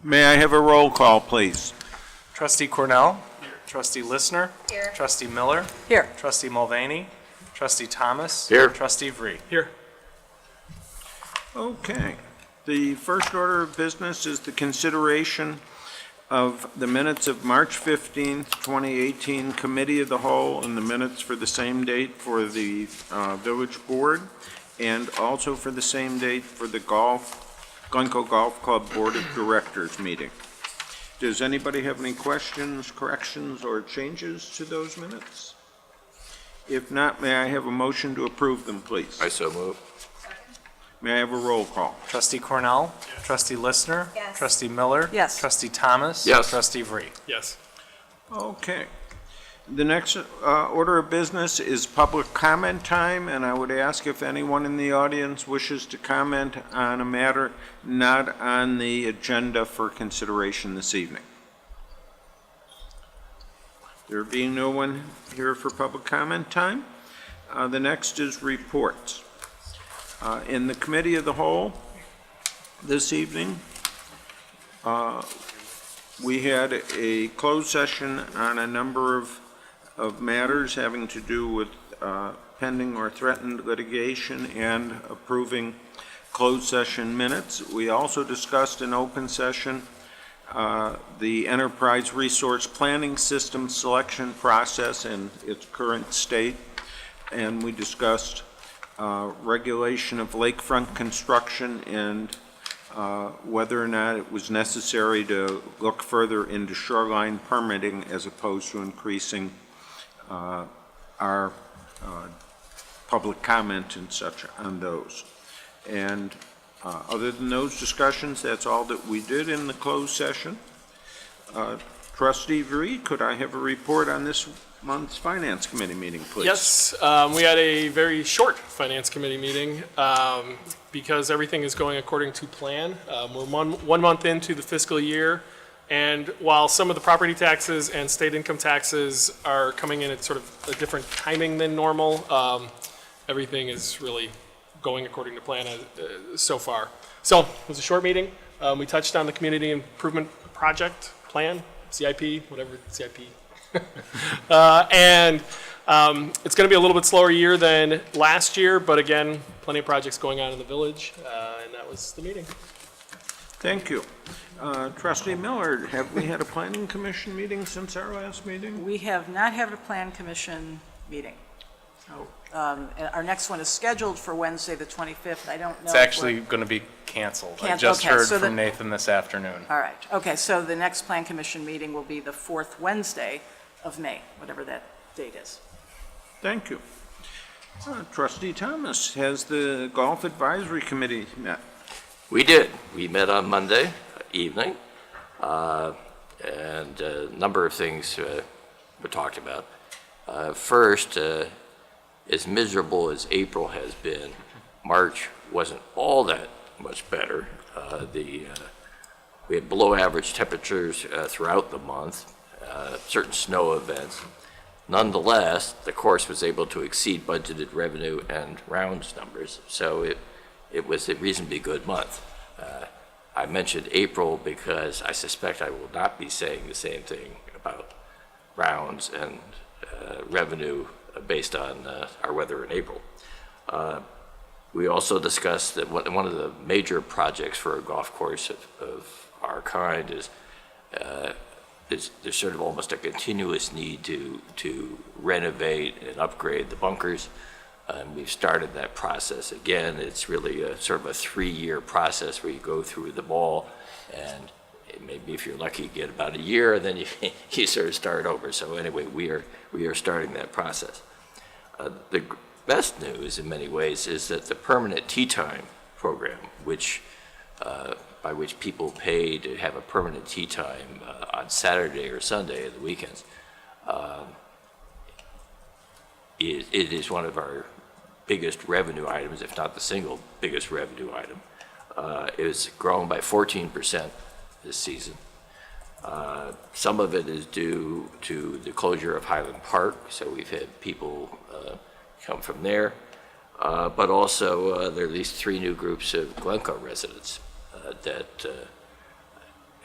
May I have a roll call, please? Trustee Cornell. Here. Trustee Listner. Here. Trustee Miller. Here. Trustee Mulvaney. Trustee Thomas. Here. Trustee Vree. Here. Okay. The first order of business is the consideration of the minutes of March 15th, 2018 Committee of the Whole and the minutes for the same date for the Village Board and also for the same date for the Glencoe Golf Club Board of Directors meeting. Does anybody have any questions, corrections, or changes to those minutes? If not, may I have a motion to approve them, please? I so move. May I have a roll call? Trustee Cornell. Yes. Trustee Listner. Yes. Trustee Miller. Yes. Trustee Thomas. Yes. Trustee Vree. Yes. Okay. The next order of business is public comment time, and I would ask if anyone in the audience wishes to comment on a matter not on the agenda for consideration this evening. There being no one here for public comment time, the next is reports. In the Committee of the Whole this evening, we had a closed session on a number of matters having to do with pending or threatened litigation and approving closed session minutes. We also discussed in open session the Enterprise Resource Planning System selection process and its current state, and we discussed regulation of lakefront construction and whether or not it was necessary to look further into shoreline permitting as opposed to increasing our public comment and such on those. And other than those discussions, that's all that we did in the closed session. Trustee Vree, could I have a report on this month's Finance Committee meeting, please? Yes, we had a very short Finance Committee meeting because everything is going according to plan. We're one month into the fiscal year, and while some of the property taxes and state income taxes are coming in at sort of a different timing than normal, everything is really going according to plan so far. So it was a short meeting. We touched on the Community Improvement Project Plan, CIP, whatever CIP. And it's going to be a little bit slower year than last year, but again, plenty of projects going on in the village, and that was the meeting. Thank you. Trustee Miller, have we had a Planning Commission meeting since our last meeting? We have not had a Plan Commission meeting. So, our next one is scheduled for Wednesday, the 25th. I don't know. It's actually going to be canceled. I just okay, heard so from Nathan this afternoon. All right. Okay, so the next Plan Commission meeting will be the fourth Wednesday of May, whatever that date is. Thank you. Trustee Thomas, has the Golf Advisory Committee met? We did. We met on Monday evening, and a number of things were talked about. First, as miserable as April has been, March wasn't all that much better. We had below average temperatures throughout the month, certain snow events. Nonetheless, the course was able to exceed budgeted revenue and rounds numbers, so it was a reasonably good month. I mentioned April because I suspect I will not be saying the same thing about rounds and revenue based on our weather in April. We also discussed that one of the major projects for a golf course of our kind is there's sort of almost a continuous need to renovate and upgrade the bunkers. And we've started that process again. It's really a sort of a 3-year process where you go through them all, and maybe if you're lucky, you get about a year, and then you sort of start over. So anyway, we are starting that process. The best news in many ways is that the permanent tea time program, which by which people pay to have a permanent tea time on Saturday or Sunday at the weekends, it is one of our biggest revenue items, if not the single biggest revenue item. It was grown by 14% this season. Some of it is due to the closure of Highland Park, so we've had people come from there. But also there are at least 3 new groups of Glencoe residents that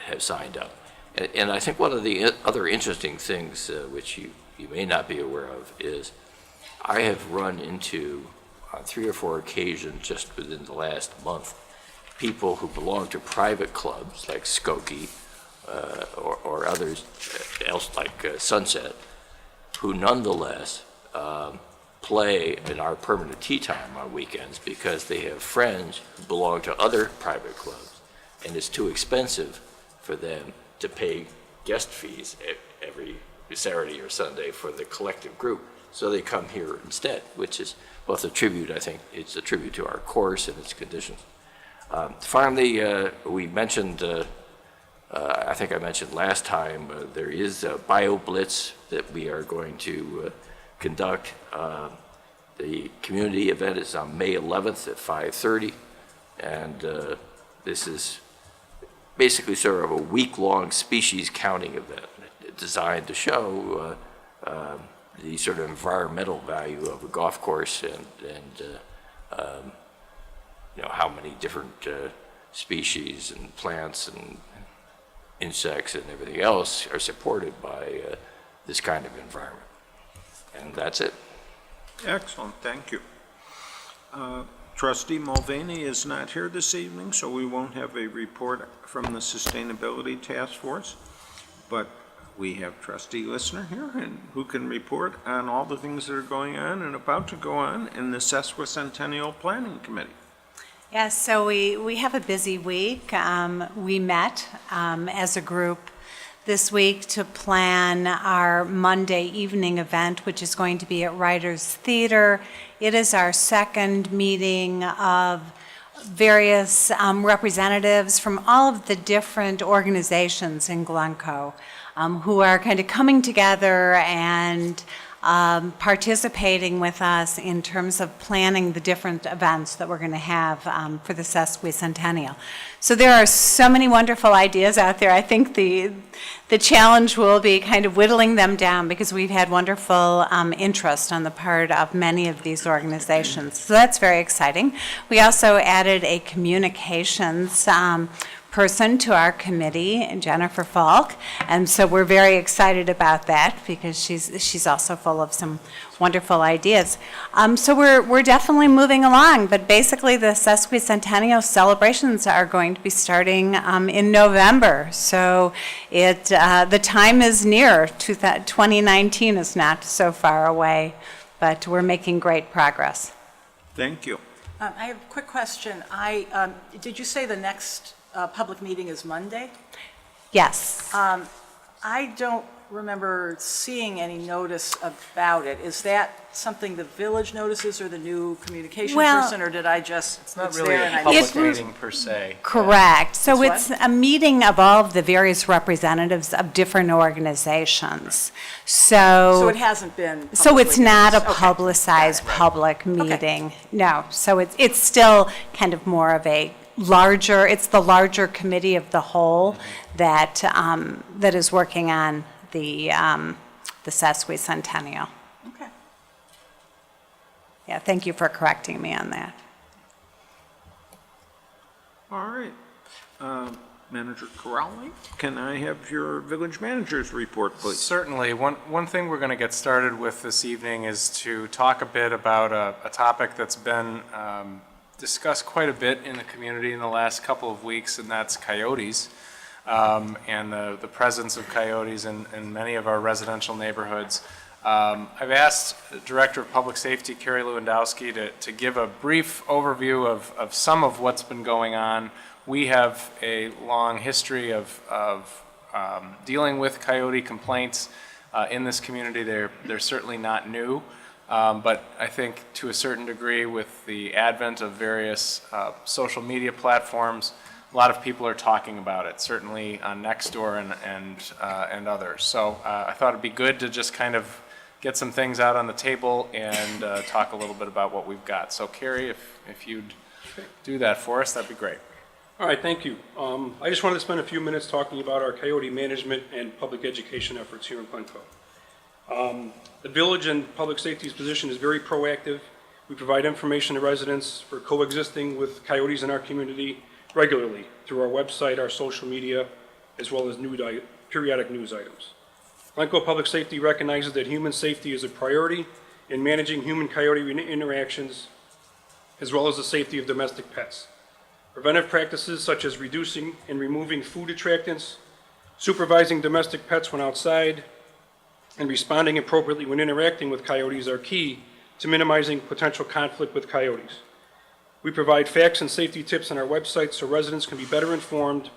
have signed up. And I think one of the other interesting things, which you may not be aware of, is I have run into, on 3 or 4 occasions just within the last month, people who belong to private clubs like Skokie or others else like Sunset, who nonetheless play in our permanent tea time on weekends because they have friends who belong to other private clubs, and it's too expensive for them to pay guest fees every Saturday or Sunday for the collective group. So they come here instead, which is both a tribute, I think, it's a tribute to our course and its conditions. Finally, we mentioned, I think I mentioned last time, there is a Bio Blitz that we are going to conduct. The community event is on May 11th at 5:30, and this is basically sort of a week-long species counting event designed to show the sort of environmental value of a golf course and you know, how many different species and plants and insects and everything else are supported by this kind of environment. And that's it. Excellent, thank you. Trustee Mulvaney is not here this evening, so we won't have a report from the Sustainability Task Force, but we have Trustee Listener here, and who can report on all the things that are going on and about to go on in the Sesquicentennial Planning Committee. Yes, so we have a busy week. We met as a group this week to plan our Monday evening event, which is going to be at Writers Theater. It is our second meeting of various representatives from all of the different organizations in Glencoe who are kind of coming together and participating with us in terms of planning the different events that we're going to have for the Sesquicentennial. So there are so many wonderful ideas out there. I think the challenge will be kind of whittling them down because we've had wonderful interest on the part of many of these organizations. So that's very exciting. We also added a communications person to our committee, Jennifer Falk, and so we're very excited about that because she's also full of some wonderful ideas. So we're definitely moving along, but basically the Sesquicentennial celebrations are going to be starting in November. So the time is near. 2019 is not so far away, but we're making great progress. Thank you. I have a quick question. Did you say the next public meeting is Monday? Yes. I don't remember seeing any notice about it. Is that something the village notices or the new communication person, or did I just? It's not really there a and I public missed it? meeting per se. Correct. So It's it's a meeting of all of the various representatives of different organizations. So it hasn't been. So it's publicly not a noticed. Okay. publicized public meeting. No. So it's still kind of more of a larger, it's the larger committee of the whole that that is working on the Sesquicentennial. Okay. Yeah, thank you for correcting me on that. All right. Manager Corrali, can I have your village manager's report, please? Certainly. One thing we're going to get started with this evening is to talk a bit about a topic that's been discussed quite a bit in the community in the last couple of weeks, and that's coyotes and the presence of coyotes in many of our residential neighborhoods. I've asked Director of Public Safety, Carrie Lewandowski, to give a brief overview of some of what's been going on. We have a long history of dealing with coyote complaints in this community. They're certainly not new. But I think to a certain degree with the advent of various social media platforms, a lot of people are talking about it, certainly on Nextdoor and others. So I thought it'd be good to just kind of get some things out on the table and talk a little bit about what we've got. So Carrie, if you'd do that for us, that'd be great. All right, thank you. I just wanted to spend a few minutes talking about our coyote management and public education efforts here in Glencoe. The village and public safety's position is very proactive. We provide information to residents for coexisting with coyotes in our community regularly through our website, our social media, as well as periodic news items. Glencoe Public Safety recognizes that human safety is a priority in managing human-coyote interactions, as well as the safety of domestic pets. Preventive practices such as reducing and removing food attractants, supervising domestic pets when outside, and responding appropriately when interacting with coyotes are key to minimizing potential conflict with coyotes. We provide facts and safety tips on our website so residents can be better informed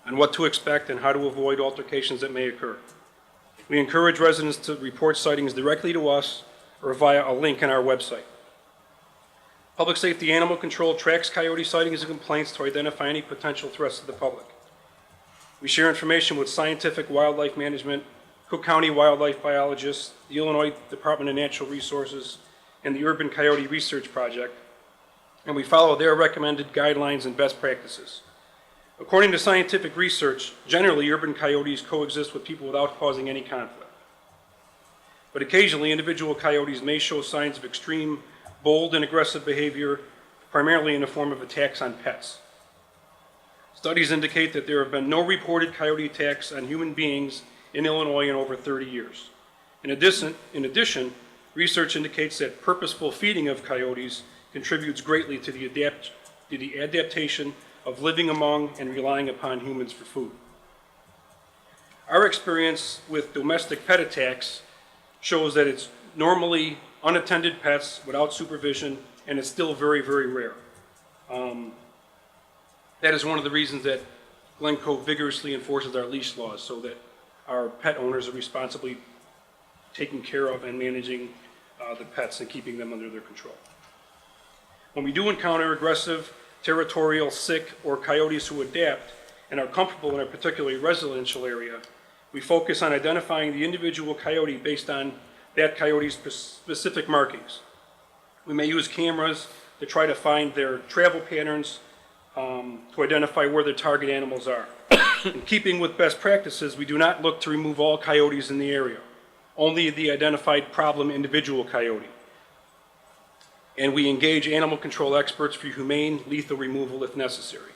on what to expect and how to avoid altercations that may occur. We encourage residents to report sightings directly to us or via a link on our website. Public Safety Animal Control tracks coyote sightings and complaints to identify any potential threats to the public. We share information with Scientific Wildlife Management, Cook County wildlife biologists, the Illinois Department of Natural Resources, and the Urban Coyote Research Project, and we follow their recommended guidelines and best practices. According to scientific research, generally urban coyotes coexist with people without causing any conflict. But occasionally, individual coyotes may show signs of extreme, bold, and aggressive behavior, primarily in the form of attacks on pets. Studies indicate that there have been no reported coyote attacks on human beings in Illinois in over 30 years. In addition, research indicates that purposeful feeding of coyotes contributes greatly to the adaptation of living among and relying upon humans for food. Our experience with domestic pet attacks shows that it's normally unattended pets without supervision, and it's still very, very rare. That is one of the reasons that Glencoe vigorously enforces our leash laws, so that our pet owners are responsibly taking care of and managing the pets and keeping them under their control. When we do encounter aggressive, territorial, sick, or coyotes who adapt and are comfortable in a particularly residential area, we focus on identifying the individual coyote based on that coyote's specific markings. We may use cameras to try to find their travel patterns, to identify where their target animals are. In keeping with best practices, we do not look to remove all coyotes in the area, only the identified problem individual coyote. And we engage animal control experts for humane, lethal removal if necessary.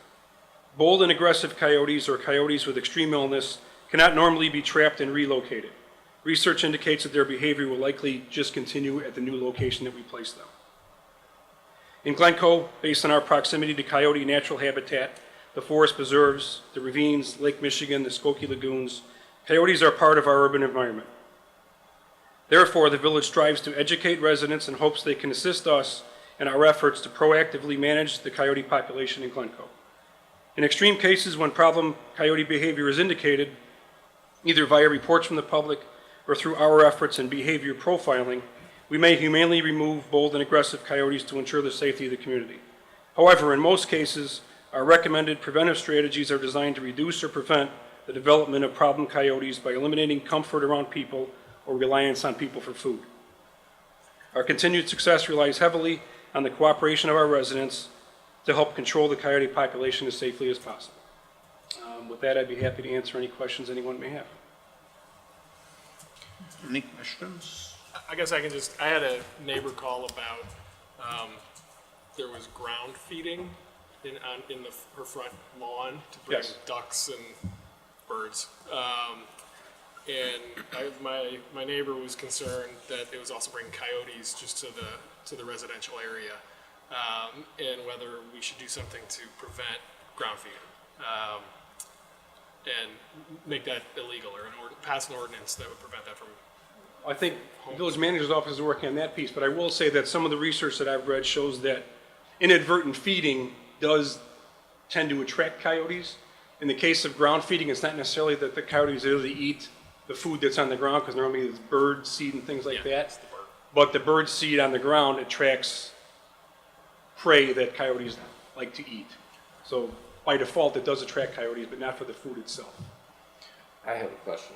Bold and aggressive coyotes or coyotes with extreme illness cannot normally be trapped and relocated. Research indicates that their behavior will likely just continue at the new location that we place them. In Glencoe, based on our proximity to coyote natural habitat, the forest preserves, the ravines, Lake Michigan, the Skokie lagoons, coyotes are part of our urban environment. Therefore, the village strives to educate residents in hopes they can assist us in our efforts to proactively manage the coyote population in Glencoe. In extreme cases, when problem coyote behavior is indicated, either via reports from the public or through our efforts in behavior profiling, we may humanely remove bold and aggressive coyotes to ensure the safety of the community. However, in most cases, our recommended preventive strategies are designed to reduce or prevent the development of problem coyotes by eliminating comfort around people or reliance on people for food. Our continued success relies heavily on the cooperation of our residents to help control the coyote population as safely as possible. With that, I'd be happy to answer any questions anyone may have. Any questions? I guess I had a neighbor call about, there was ground feeding in her front lawn to bring Yes. ducks and birds. And my neighbor was concerned that it was also bringing coyotes just to the residential area, and whether we should do something to prevent ground feeding, and make that illegal, or pass an ordinance that would prevent that from. I think the village manager's office is working on that piece, but I will say that some of the research that I've read shows that inadvertent feeding does tend to attract coyotes. In the case of ground feeding, it's not necessarily that the coyotes really eat the food that's on the ground, because normally it's bird seed and things like that. It's the bird. But the bird seed on the ground attracts prey that coyotes like to eat. So by default, it does attract coyotes, but not for the food itself. I have a question.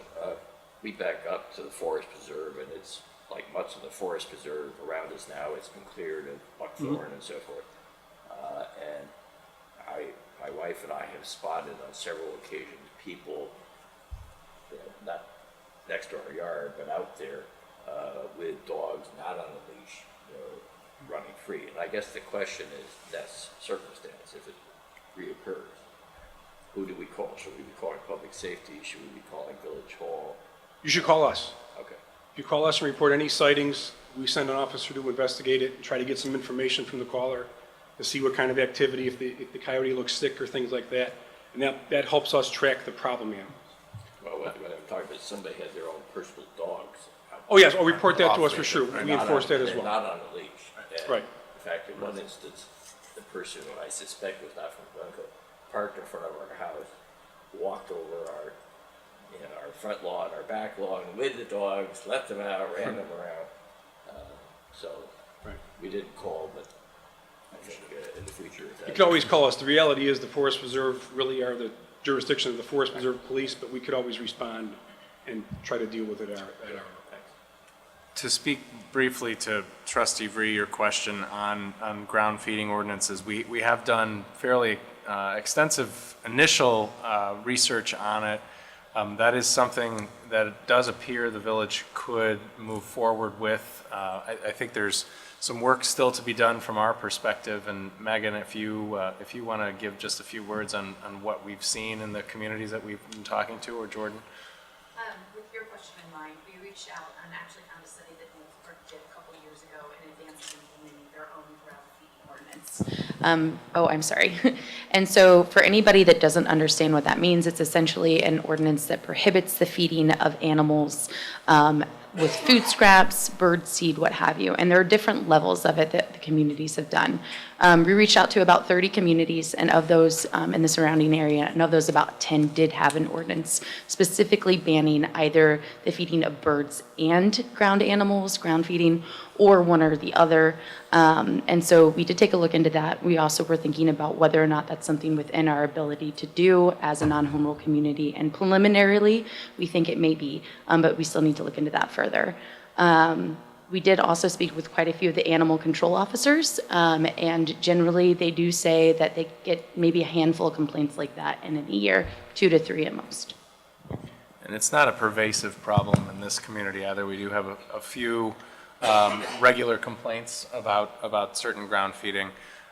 We back up to the forest preserve, and it's like much of the forest preserve around us now, it's been cleared of buckthorn and so forth. And my wife and I have spotted on several occasions people, not next to our yard, but out there with dogs not on a leash, running free. And I guess the question is, that's circumstance, if it reoccurs. who do we call? Should we be calling public safety? Should we be calling village hall? You should call us. Okay. If you call us and report any sightings, we send an officer to investigate it and try to get some information from the caller to see what kind of activity, if the coyote looks sick or things like that. And that helps us track the problem animals. Well, when I'm talking about somebody has their own personal dogs. Oh, yes, I'll report that to us for sure. They're We not enforce on- that as they're well. not on a leash. And Right. In fact, in one instance, the person who I suspect was not from Glencoe parked in front of our house, walked over our front lawn, our back lawn with the dogs, let them out, ran them around. So Right. we didn't call, but I think in the future. if You that- can always call us. The reality is the Forest Preserve really are the jurisdiction of the Forest Preserve Police, but we could always respond and try to deal with it at our To speak briefly to Trustee Vree, your question on ground feeding ordinances, we have done fairly extensive initial research on it. That is something that it does appear the village could move forward with. I think there's some work still to be done from our perspective, and Megan, if you want to give just a few words on what we've seen in the communities that we've been talking to, or Jordan? With your question in mind, we reached out and actually found a study that Glencoe did a couple of years ago in advance of implementing their own ground feeding ordinance. I'm sorry. And so for anybody that doesn't understand what that means, it's essentially an ordinance that prohibits the feeding of animals with food scraps, bird seed, what have you. And there are different levels of it that the communities have done. We reached out to about 30 communities, and of those in the surrounding area, and of those about 10 did have an ordinance specifically banning either the feeding of birds and ground animals, ground feeding, or one or the other. And so we did take a look into that. We also were thinking about whether or not that's something within our ability to do as a non-home rule community. And preliminarily, we think it may be, but we still need to look into that further. We did also speak with quite a few of the animal control officers, and generally they do say that they get maybe a handful of complaints like that in a year, 2 to 3 at most. And it's not a pervasive problem in this community either. We do have a few regular complaints about certain ground feeding.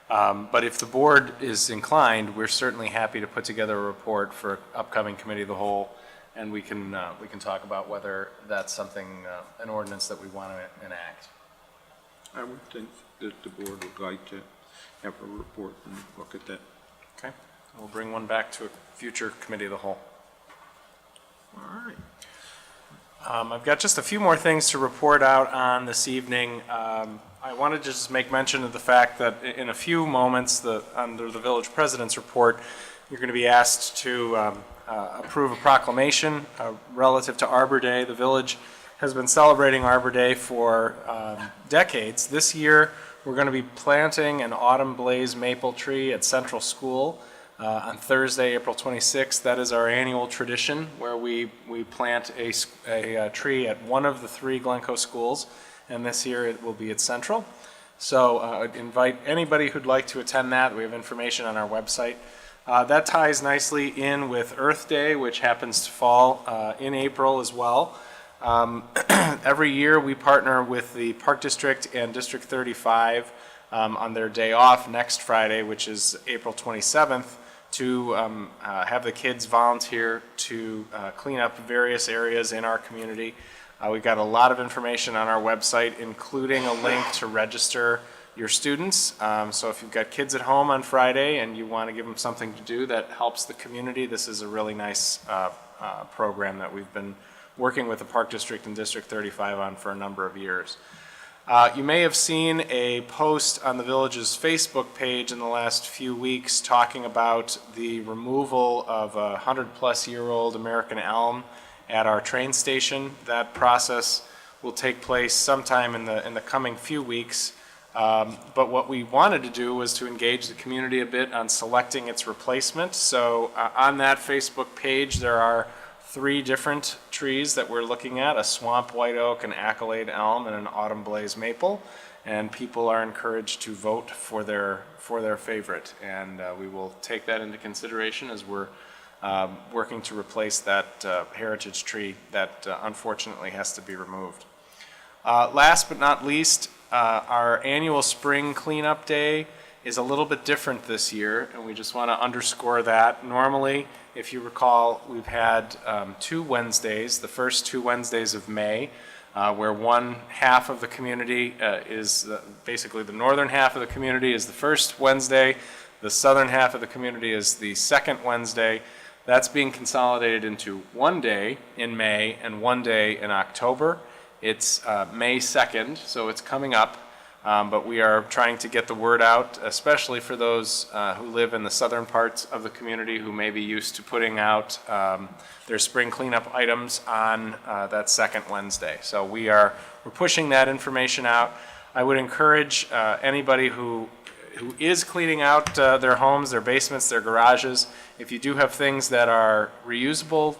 But if the board is inclined, we're certainly happy to put together a report for upcoming committee of the whole, and we can talk about whether that's something, an ordinance that we want to enact. I would think that the board would like to have a report and look at that. Okay, we'll bring one back to a future committee of the whole. All right. I've got just a few more things to report out on this evening. I wanted to just make mention of the fact that in a few moments, under the village president's report, you're going to be asked to approve a proclamation relative to Arbor Day. The village has been celebrating Arbor Day for decades. This year, we're going to be planting an autumn blaze maple tree at Central School on Thursday, April 26th. That is our annual tradition where we plant a tree at one of the 3 Glencoe schools, and this year it will be at Central. So I'd invite anybody who'd like to attend that. We have information on our website. That ties nicely in with Earth Day, which happens to fall in April as well. Every year we partner with the Park District and District 35 on their day off next Friday, which is April 27th, to have the kids volunteer to clean up various areas in our community. We've got a lot of information on our website, including a link to register your students. So if you've got kids at home on Friday and you want to give them something to do that helps the community, this is a really nice program that we've been working with the Park District and District 35 on for a number of years. You may have seen a post on the village's Facebook page in the last few weeks talking about the removal of a 100-plus-year-old American elm at our train station. That process will take place sometime in the coming few weeks. But what we wanted to do was to engage the community a bit on selecting its replacement. So on that Facebook page, there are 3 different trees that we're looking at: a swamp white oak, an accolade elm, and an autumn blaze maple. And people are encouraged to vote for their favorite. And we will take that into consideration as we're working to replace that heritage tree that unfortunately has to be removed. Last but not least, our annual spring cleanup day is a little bit different this year, and we just want to underscore that. Normally, if you recall, we've had 2 Wednesdays, the first 2 Wednesdays of May, where one half of the community is, basically the northern half of the community is the first Wednesday, the southern half of the community is the second Wednesday. That's being consolidated into one day in May and one day in October. It's May 2nd, so it's coming up, but we are trying to get the word out, especially for those who live in the southern parts of the community who may be used to putting out their spring cleanup items on that second Wednesday. So we're pushing that information out. I would encourage anybody who is cleaning out their homes, their basements, their garages. If you do have things that are reusable,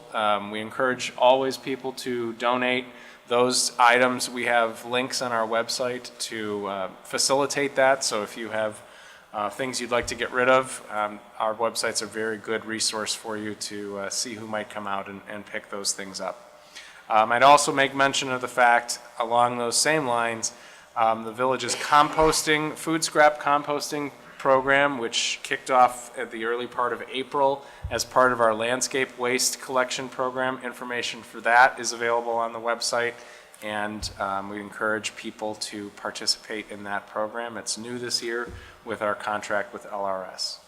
we encourage always people to donate those items. We have links on our website to facilitate that. So if you have things you'd like to get rid of, our website's a very good resource for you to see who might come out and pick those things up. I'd also make mention of the fact, along those same lines, the village's composting, food scrap composting program, which kicked off at the early part of April as part of our landscape waste collection program. Information for that is available on the website, and we encourage people to participate in that program. It's new this year with our contract with LRS.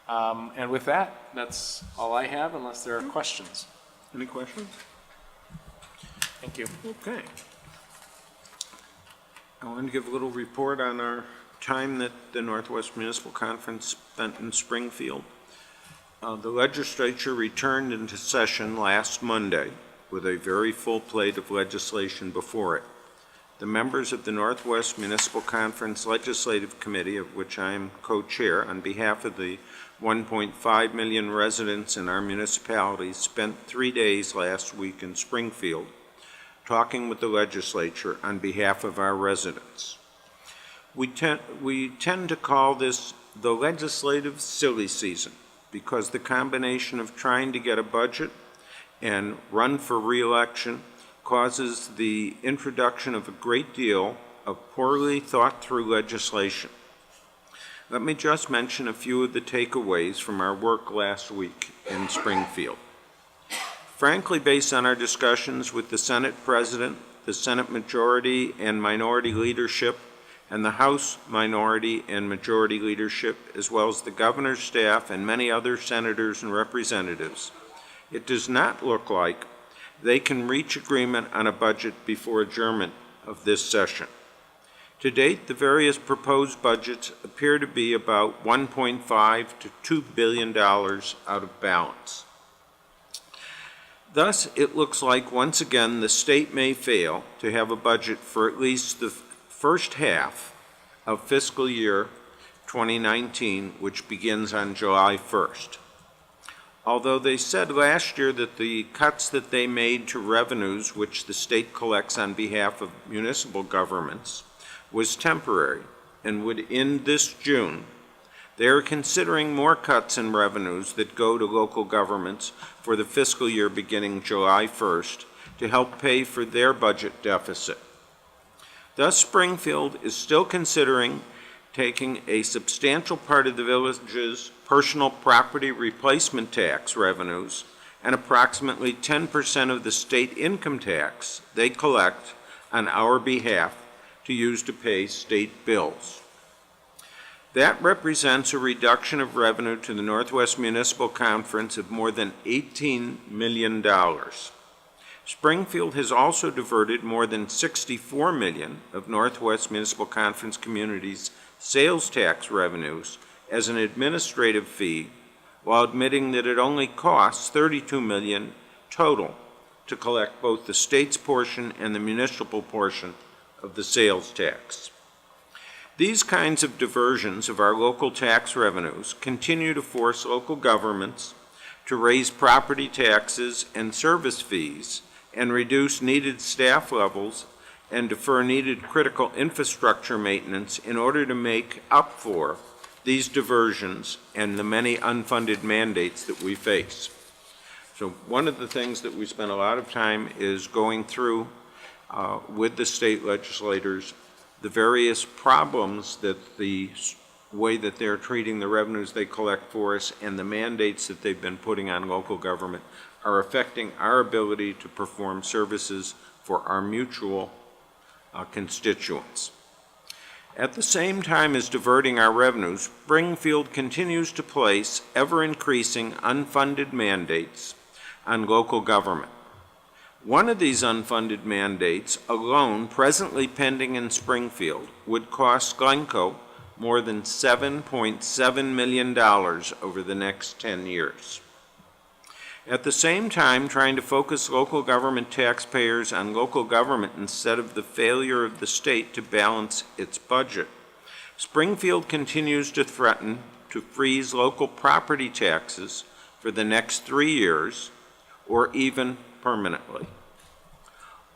And with that, that's all I have, unless there are questions. Any questions? Thank you. Okay. I want to give a little report on our time that the Northwest Municipal Conference spent in Springfield. The legislature returned into session last Monday with a very full plate of legislation before it. The members of the Northwest Municipal Conference Legislative Committee, of which I am co-chair, on behalf of the 1.5 million residents in our municipalities, spent 3 days last week in Springfield talking with the legislature on behalf of our residents. We tend to call this the legislative silly season because the combination of trying to get a budget and run for re-election causes the introduction of a great deal of poorly thought through legislation. Let me just mention a few of the takeaways from our work last week in Springfield. Frankly, based on our discussions with the Senate President, the Senate Majority and Minority Leadership, and the House Minority and Majority Leadership, as well as the Governor's staff and many other senators and representatives, it does not look like they can reach agreement on a budget before adjournment of this session. To date, the various proposed budgets appear to be about $1.5 to $2 billion out of balance. Thus, it looks like once again the state may fail to have a budget for at least the first half of fiscal year 2019, which begins on July 1st. Although they said last year that the cuts that they made to revenues, which the state collects on behalf of municipal governments, was temporary and would end this June, they are considering more cuts in revenues that go to local governments for the fiscal year beginning July 1st to help pay for their budget deficit. Thus, Springfield is still considering taking a substantial part of the village's personal property replacement tax revenues and approximately 10% of the state income tax they collect on our behalf to use to pay state bills. That represents a reduction of revenue to the Northwest Municipal Conference of more than $18 million. Springfield has also diverted more than $64 million of Northwest Municipal Conference communities' sales tax revenues as an administrative fee, while admitting that it only costs $32 million total to collect both the state's portion and the municipal portion of the sales tax. These kinds of diversions of our local tax revenues continue to force local governments to raise property taxes and service fees and reduce needed staff levels and defer needed critical infrastructure maintenance in order to make up for these diversions and the many unfunded mandates that we face. So one of the things that we spent a lot of time is going through with the state legislators the various problems that the way that they're treating the revenues they collect for us and the mandates that they've been putting on local government are affecting our ability to perform services for our mutual constituents. At the same time as diverting our revenues, Springfield continues to place ever-increasing unfunded mandates on local government. One of these unfunded mandates, alone presently pending in Springfield, would cost Glencoe more than $7.7 million over the next 10 years. At the same time, trying to focus local government taxpayers on local government instead of the failure of the state to balance its budget, Springfield continues to threaten to freeze local property taxes for the next 3 years or even permanently,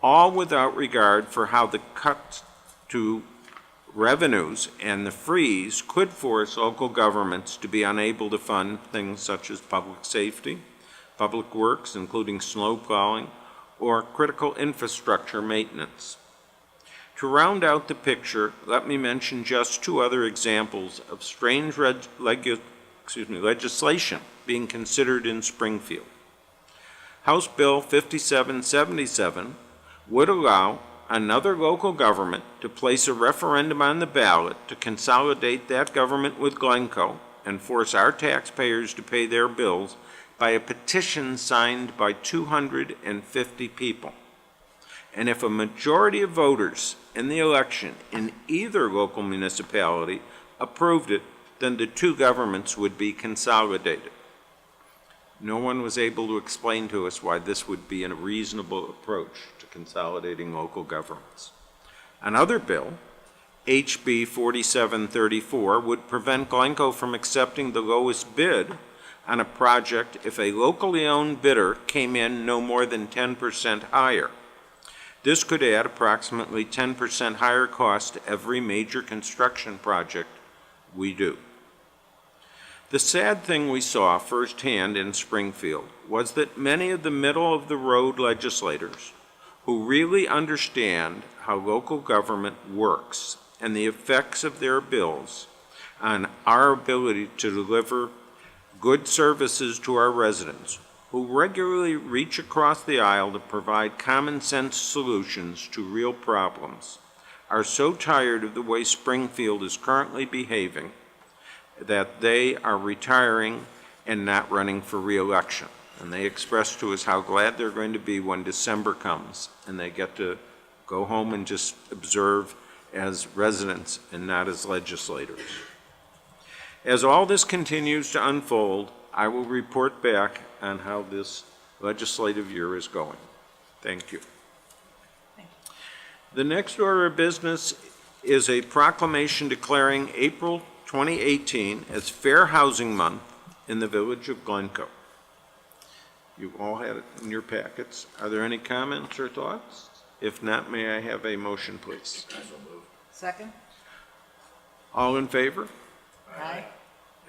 all without regard for how the cuts to revenues and the freeze could force local governments to be unable to fund things such as public safety, public works, including snow plowing, or critical infrastructure maintenance. To round out the picture, let me mention just 2 other examples of strange legislation being considered in Springfield. House Bill 5777 would allow another local government to place a referendum on the ballot to consolidate that government with Glencoe and force our taxpayers to pay their bills by a petition signed by 250 people. And if a majority of voters in the election in either local municipality approved it, then the 2 governments would be consolidated. No one was able to explain to us why this would be a reasonable approach to consolidating local governments. Another bill, HB 4734, would prevent Glencoe from accepting the lowest bid on a project if a locally owned bidder came in no more than 10% higher. This could add approximately 10% higher cost to every major construction project we do. The sad thing we saw firsthand in Springfield was that many of the middle-of-the-road legislators who really understand how local government works and the effects of their bills on our ability to deliver good services to our residents, who regularly reach across the aisle to provide common-sense solutions to real problems, are so tired of the way Springfield is currently behaving that they are retiring and not running for re-election. And they express to us how glad they're going to be when December comes and they get to go home and just observe as residents and not as legislators. As all this continues to unfold, I will report back on how this legislative year is going. Thank you. The next order of business is a proclamation declaring April 2018 as Fair Housing Month in the village of Glencoe. You all had it in your packets. Are there any comments or thoughts? If not, may I have a motion, please? Second? All in favor? Aye.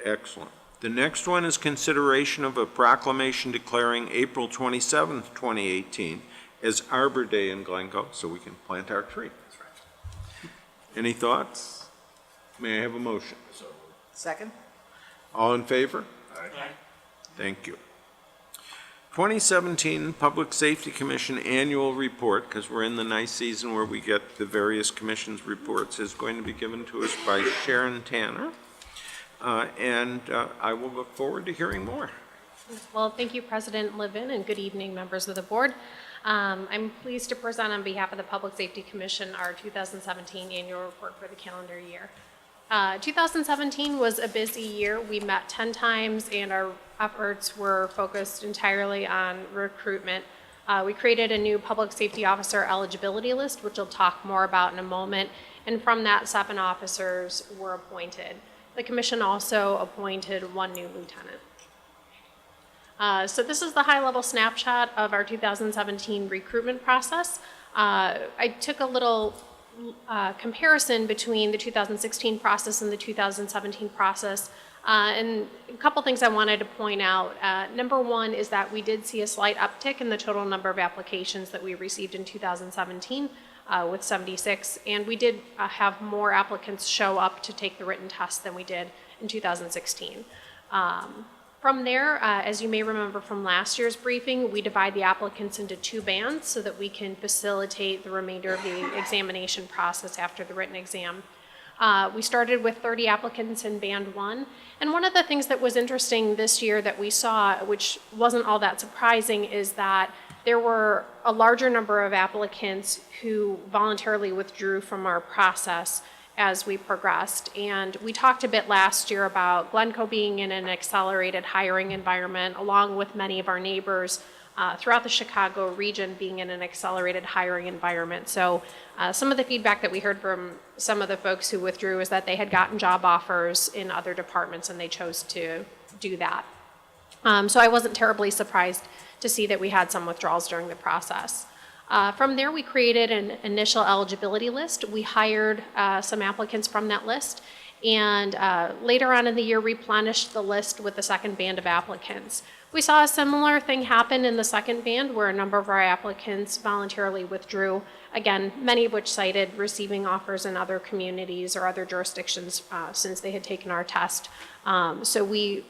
Excellent. The next one is consideration of a proclamation declaring April 27th, 2018 as Arbor Day in Glencoe, so we can plant our tree. That's right. Any thoughts? May I have a motion? Second? All in favor? Aye. Thank you. 2017 Public Safety Commission Annual Report, because we're in the nice season where we get the various commissions' reports, is going to be given to us by Sharon Tanner. I will look forward to hearing more. Well, thank you, President Livin, and good evening, members of the board. I'm pleased to present on behalf of the Public Safety Commission our 2017 annual report for the calendar year. 2017 was a busy year. We met 10 times and our efforts were focused entirely on recruitment. We created a new public safety officer eligibility list, which I'll talk more about in a moment, and from that 7 officers were appointed. The commission also appointed 1 new lieutenant. So this is the high-level snapshot of our 2017 recruitment process. I took a little comparison between the 2016 process and the 2017 process. And a couple things I wanted to point out. Number one is that we did see a slight uptick in the total number of applications that we received in 2017. with 76. And we did have more applicants show up to take the written test than we did in 2016. From there, as you may remember from last year's briefing, we divide the applicants into 2 bands so that we can facilitate the remainder of the examination process after the written exam. We started with 30 applicants in band 1, and one of the things that was interesting this year that we saw, which wasn't all that surprising, is that there were a larger number of applicants who voluntarily withdrew from our process as we progressed. And we talked a bit last year about Glencoe being in an accelerated hiring environment, along with many of our neighbors throughout the Chicago region being in an accelerated hiring environment. So some of the feedback that we heard from some of the folks who withdrew is that they had gotten job offers in other departments and they chose to do that. So I wasn't terribly surprised to see that we had some withdrawals during the process. From there, we created an initial eligibility list. We hired some applicants from that list, and later on in the year, replenished the list with the second band of applicants. We saw a similar thing happen in the second band, where a number of our applicants voluntarily withdrew, again, many of which cited receiving offers in other communities or other jurisdictions since they had taken our test. So we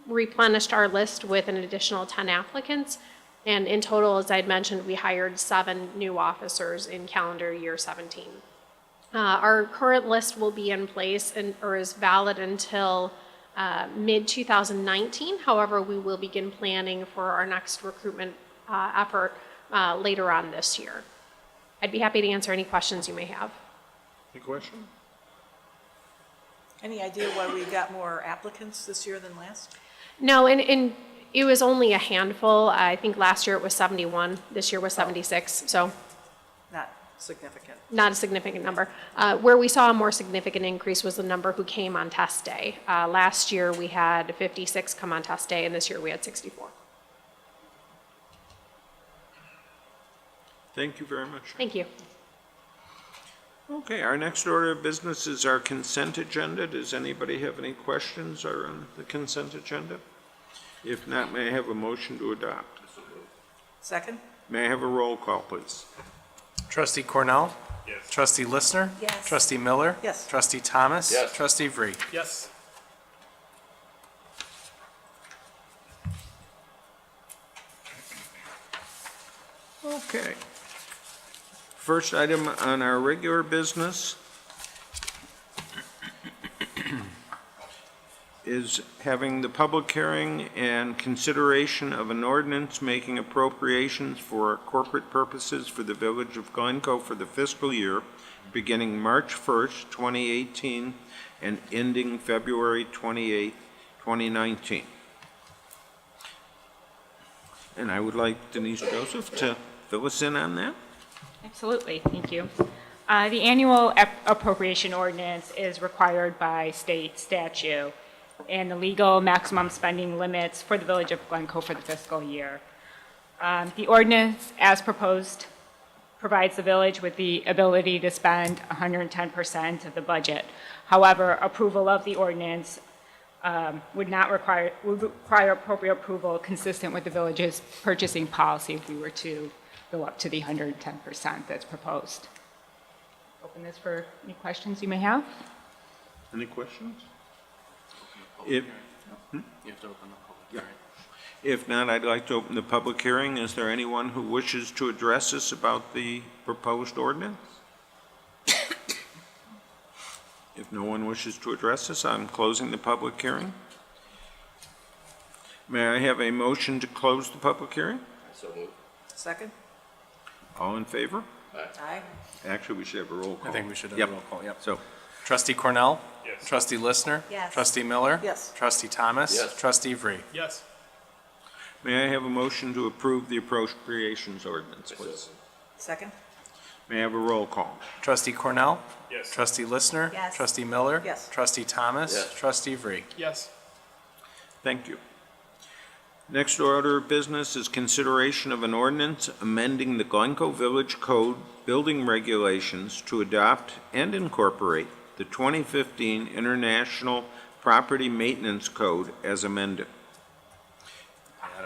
replenished our list with an additional 10 applicants. And in total, as I'd mentioned, we hired 7 new officers in calendar year 17. Our current list will be in place or is valid until mid-2019. However, we will begin planning for our next recruitment effort later on this year. I'd be happy to answer any questions you may have. Any question? Any idea why we got more applicants this year than last? No, and it was only a handful. I think last year it was 71. This year was 76. So Not significant. not a significant number. Where we saw a more significant increase was the number who came on test day. Last year we had 56 come on test day, and this year we had 64. Thank you very much. Thank you. Okay, our next order of business is our consent agenda. Does anybody have any questions on the consent agenda? If not, may I have a motion to adopt? Second? May I have a roll call, please? Trustee Cornell? Yes. Trustee Listner? Yes. Trustee Miller? Yes. Trustee Thomas? Yes. Trustee Vree? Yes. Okay. First item on our regular business is having the public hearing and consideration of an ordinance making appropriations for corporate purposes for the Village of Glencoe for the fiscal year beginning March 1st, 2018, and ending February 28, 2019. And I would like Denise Joseph to fill us in on that. Absolutely, thank you. The annual appropriation ordinance is required by state statute and the legal maximum spending limits for the Village of Glencoe for the fiscal year. The ordinance, as proposed, provides the village with the ability to spend 110% of the budget. However, approval of the ordinance would require appropriate approval consistent with the village's purchasing policy if we were to go up to the 110% that's proposed. Open this for any questions you may have. Any questions? If, You have to open the public hearing. if not, I'd like to open the public hearing. Is there anyone who wishes to address us about the proposed ordinance? If no one wishes to address us, I'm closing the public hearing. May I have a motion to close the public hearing? So moved. Second? All in favor? Aye. Actually, we should have a roll call. I think we should have Yep. a roll call, yep. So, Trustee Cornell? Yes. Trustee Listner? Yes. Trustee Miller? Yes. Trustee Thomas? Yes. Trustee Vree? Yes. may I have a motion to approve the appropriations ordinance, please? Second? May I have a roll call? Trustee Cornell? Yes. Trustee Listner? Yes. Trustee Miller? Yes. Trustee Thomas? Yes. Trustee Vree? Yes. Thank you. Next order of business is consideration of an ordinance amending the Glencoe Village Code building regulations to adopt and incorporate the 2015 International Property Maintenance Code as amended.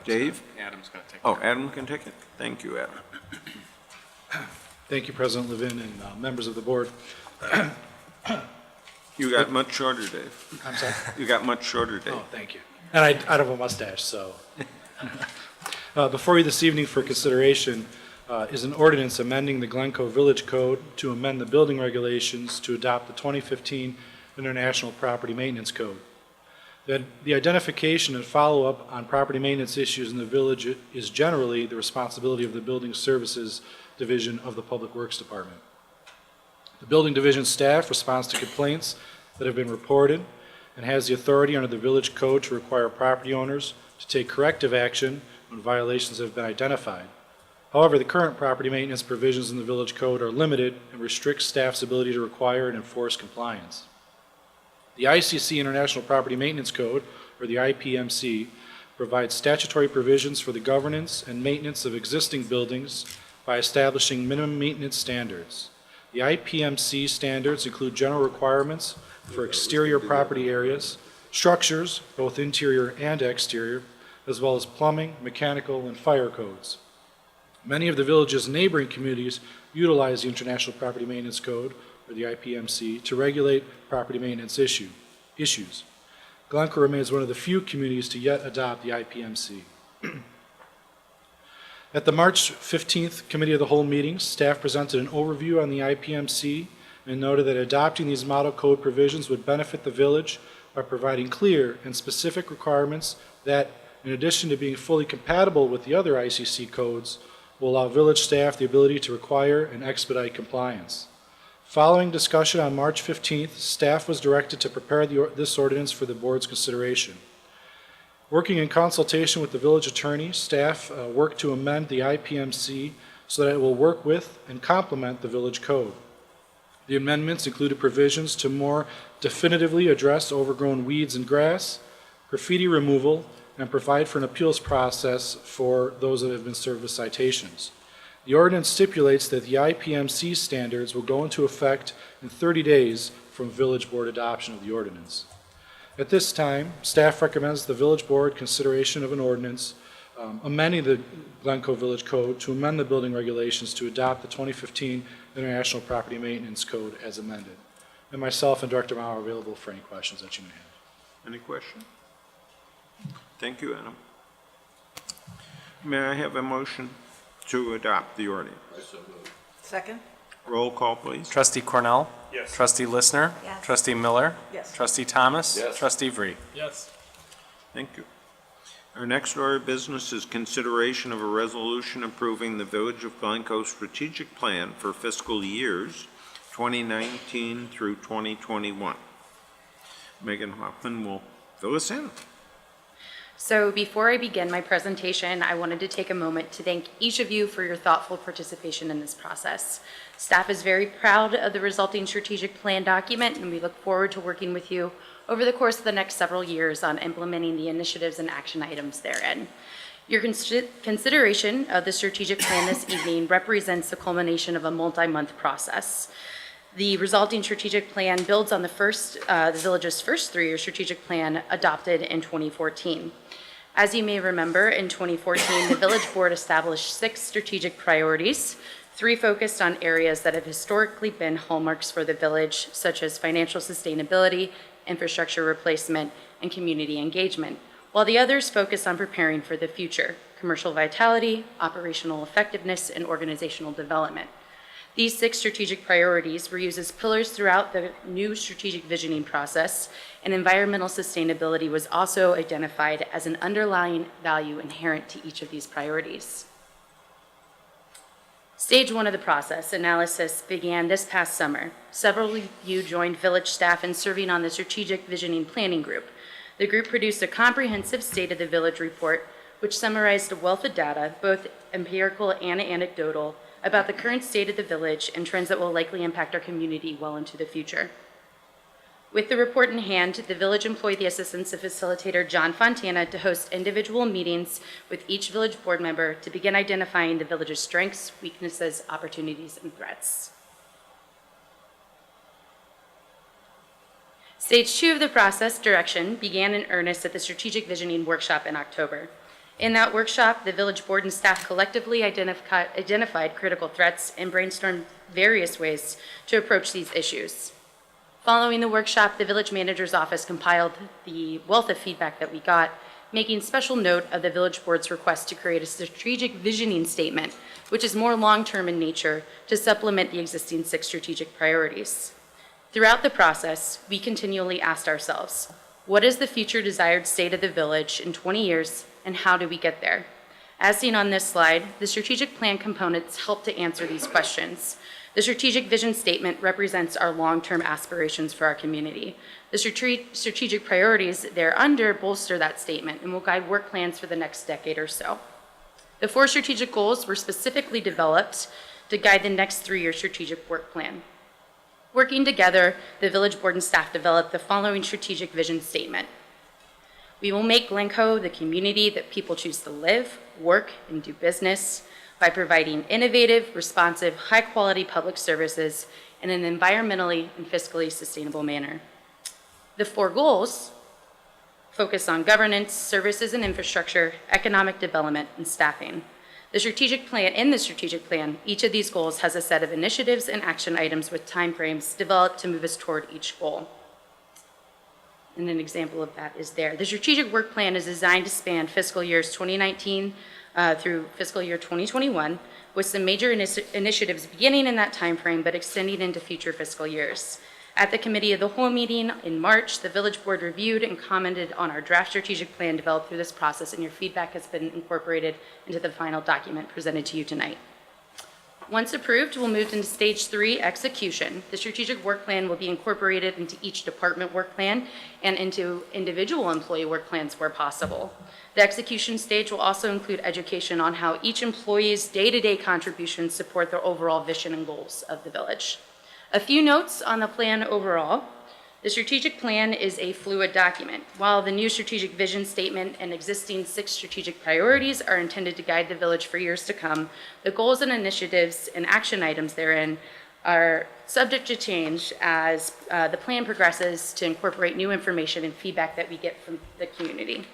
Dave? Adam's going to take Oh, Adam can take it? Thank you, Adam. Thank you, President Levin and members of the board. You got much shorter, Dave. I'm sorry? You got much shorter, Dave. Oh, thank you. And I don't have a mustache, so. Before you this evening for consideration is an ordinance amending the Glencoe Village Code to amend the building regulations to adopt the 2015 International Property Maintenance Code. The identification and follow-up on property maintenance issues in the village is generally the responsibility of the Building Services Division of the Public Works Department. The Building Division staff responds to complaints that have been reported and has the authority under the Village Code to require property owners to take corrective action when violations have been identified. However, the current property maintenance provisions in the Village Code are limited and restrict staff's ability to require and enforce compliance. The ICC International Property Maintenance Code, or the IPMC, provides statutory provisions for the governance and maintenance of existing buildings by establishing minimum maintenance standards. The IPMC standards include general requirements for exterior property areas, structures, both interior and exterior, as well as plumbing, mechanical, and fire codes. Many of the village's neighboring communities utilize the International Property Maintenance Code, or the IPMC, to regulate property maintenance issues. Glencoe remains one of the few communities to yet adopt the IPMC. At the March 15th Committee of the Whole meeting, staff presented an overview on the IPMC and noted that adopting these model code provisions would benefit the village by providing clear and specific requirements that, in addition to being fully compatible with the other ICC codes, will allow village staff the ability to require and expedite compliance. Following discussion on March 15th, staff was directed to prepare this ordinance for the board's consideration. Working in consultation with the village attorney, staff worked to amend the IPMC so that it will work with and complement the village code. The amendments included provisions to more definitively address overgrown weeds and grass, graffiti removal, and provide for an appeals process for those that have been served with citations. The ordinance stipulates that the IPMC standards will go into effect in 30 days from village board adoption of the ordinance. At this time, staff recommends the village board consideration of an ordinance amending the Glencoe Village Code to amend the building regulations to adopt the 2015 International Property Maintenance Code as amended. And myself and Director Mao are available for any questions that you may have. Any question? Thank you, Adam. May I have a motion to adopt the ordinance? Second? Roll call, please. Trustee Cornell? Yes. Trustee Listener? Yes. Trustee Miller? Yes. Trustee Thomas? Yes. Trustee Vree? Yes. Thank you. Our next order of business is consideration of a resolution approving the Village of Glencoe strategic plan for fiscal years 2019 through 2021. Megan Hoffman will fill us in. So before I begin my presentation, I wanted to take a moment to thank each of you for your thoughtful participation in this process. Staff is very proud of the resulting strategic plan document, and we look forward to working with you over the course of the next several years on implementing the initiatives and action items therein. Your consideration of the strategic plan this evening represents the culmination of a multi-month process. The resulting strategic plan builds on the village's first three-year strategic plan adopted in 2014. As you may remember, in 2014, the village board established 6 strategic priorities, 3 focused on areas that have historically been hallmarks for the village, such as financial sustainability, infrastructure replacement, and community engagement, while the others focus on preparing for the future, commercial vitality, operational effectiveness, and organizational development. These 6 strategic priorities were used as pillars throughout the new strategic visioning process, and environmental sustainability was also identified as an underlying value inherent to each of these priorities. Stage 1 of the process, analysis, began this past summer. Several of you joined village staff in serving on the Strategic Visioning Planning Group. The group produced a comprehensive State of the Village report, which summarized a wealth of data, both empirical and anecdotal, about the current state of the village and trends that will likely impact our community well into the future. With the report in hand, the village employed the assistance of facilitator John Fontana to host individual meetings with each village board member to begin identifying the village's strengths, weaknesses, opportunities, and threats. Stage 2 of the process, direction, began in earnest at the Strategic Visioning Workshop in October. In that workshop, the village board and staff collectively identified critical threats and brainstormed various ways to approach these issues. Following the workshop, the village manager's office compiled the wealth of feedback that we got, making special note of the village board's request to create a strategic visioning statement, which is more long-term in nature, to supplement the existing 6 strategic priorities. Throughout the process, we continually asked ourselves, what is the future desired state of the village in 20 years, and how do we get there? As seen on this slide, the strategic plan components help to answer these questions. The strategic vision statement represents our long-term aspirations for our community. The strategic priorities thereunder bolster that statement and will guide work plans for the next decade or so. The 4 strategic goals were specifically developed to guide the next 3-year strategic work plan. Working together, the village board and staff developed the following strategic vision statement. We will make Glencoe the community that people choose to live, work, and do business by providing innovative, responsive, high-quality public services in an environmentally and fiscally sustainable manner. The 4 goals focus on governance, services and infrastructure, economic development, and staffing. In the strategic plan, each of these goals has a set of initiatives and action items with timeframes developed to move us toward each goal. And an example of that is there. The strategic work plan is designed to span fiscal years 2019 through fiscal year 2021, with some major initiatives beginning in that timeframe but extending into future fiscal years. At the Committee of the Whole meeting in March, the Village Board reviewed and commented on our draft strategic plan developed through this process, and your feedback has been incorporated into the final document presented to you tonight. Once approved, we'll move into stage 3, execution. The strategic work plan will be incorporated into each department work plan and into individual employee work plans where possible. The execution stage will also include education on how each employee's day-to-day contributions support the overall vision and goals of the village. A few notes on the plan overall. The strategic plan is a fluid document. While the new strategic vision statement and existing 6 strategic priorities are intended to guide the village for years to come, the goals and initiatives and action items therein are subject to change as the plan progresses to incorporate new information and feedback that we get from the community.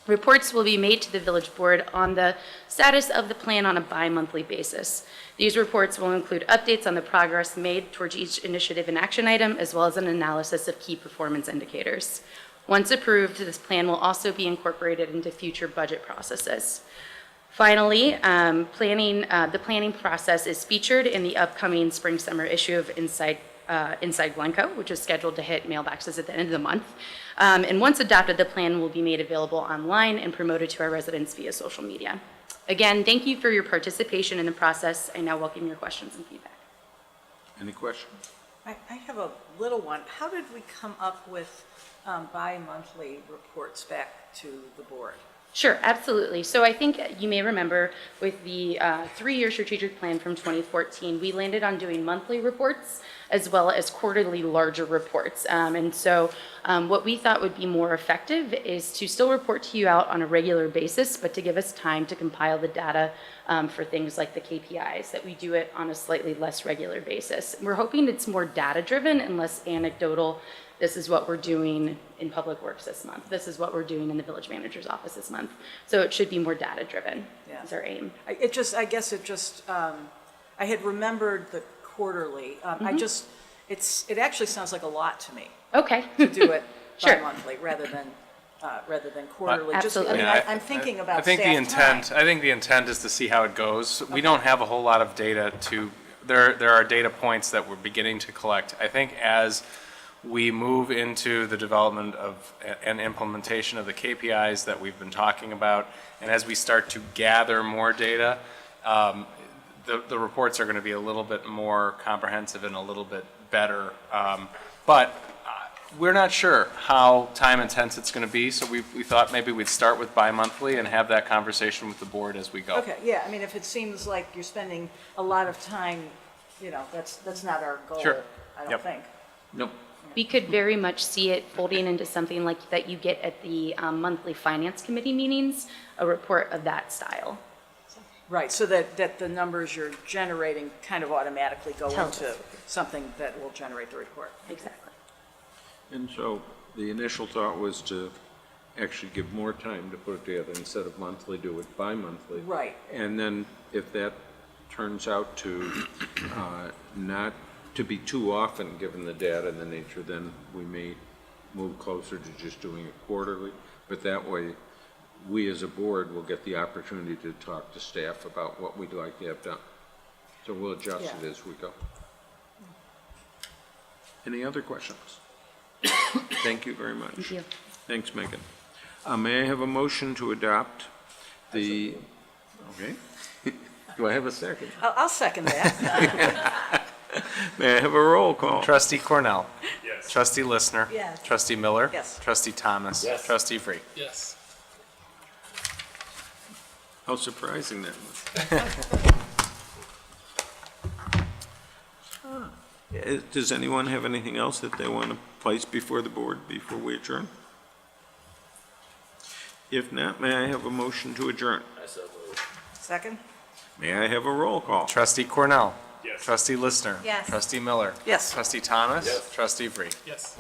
Reports will be made to the village board on the status of the plan on a bi-monthly basis. These reports will include updates on the progress made towards each initiative and action item, as well as an analysis of key performance indicators. Once approved, this plan will also be incorporated into future budget processes. Finally, the planning process is featured in the upcoming spring-summer issue of Inside Glencoe, which is scheduled to hit mailboxes at the end of the month. And once adopted, the plan will be made available online and promoted to our residents via social media. Again, thank you for your participation in the process. I now welcome your questions and feedback. Any questions? I have a little one. How did we come up with bi-monthly reports back to the board? Sure, absolutely. So I think you may remember with the 3-year strategic plan from 2014, we landed on doing monthly reports as well as quarterly larger reports. And so what we thought would be more effective is to still report to you out on a regular basis, but to give us time to compile the data for things like the KPIs, that we do it on a slightly less regular basis. We're hoping it's more data-driven and less anecdotal. This is what we're doing in Public Works this month. This is what we're doing in the village manager's office this month. So it should be more data-driven, is our aim. I had remembered the quarterly. It actually sounds like a lot to me. Okay. To do it Sure. bi-monthly rather than quarterly. Absolutely. I'm thinking about I think the staff intent. time. I think the intent is to see how it goes. We don't have a whole lot of data to. There are data points that we're beginning to collect. I think as we move into the development of and implementation of the KPIs that we've been talking about, and as we start to gather more data, the reports are going to be a little bit more comprehensive and a little bit better. But we're not sure how time intense it's going to be, so we thought maybe we'd start with bi-monthly and have that conversation with the board as we go. Okay, yeah, I mean, if it seems like you're spending a lot of time, that's not our goal, Sure. I don't Yep. think. Nope. We could very much see it folding into something like that you get at the monthly finance committee meetings, a report of that style. Right, so that the numbers you're generating kind of automatically go Tells into us. something that will generate the report. Exactly. And so the initial thought was to actually give more time to put it together. Instead of monthly, do it bi-monthly. Right. And then if that turns out to not to be too often, given the data and the nature, then we may move closer to just doing it quarterly. But that way, we as a board will get the opportunity to talk to staff about what we'd like to have done. So we'll adjust it Yeah. as we go. Any other questions? Thank you very much. Thank you. Thanks, Megan. May I have a motion to adopt the, okay. Do I have a second? I'll second that. May I have a roll call? Trustee Cornell. Yes. Trustee Listener. Yes. Trustee Miller. Yes. Trustee Thomas. Yes. Trustee Free. Yes. How surprising that was. Does anyone have anything else that they want to place before the board before we adjourn? If not, may I have a motion to adjourn? Second? May I have a roll call? Trustee Cornell. Yes. Trustee Listener. Yes. Trustee Miller. Yes. Trustee Thomas. Yes. Trustee Free. Yes.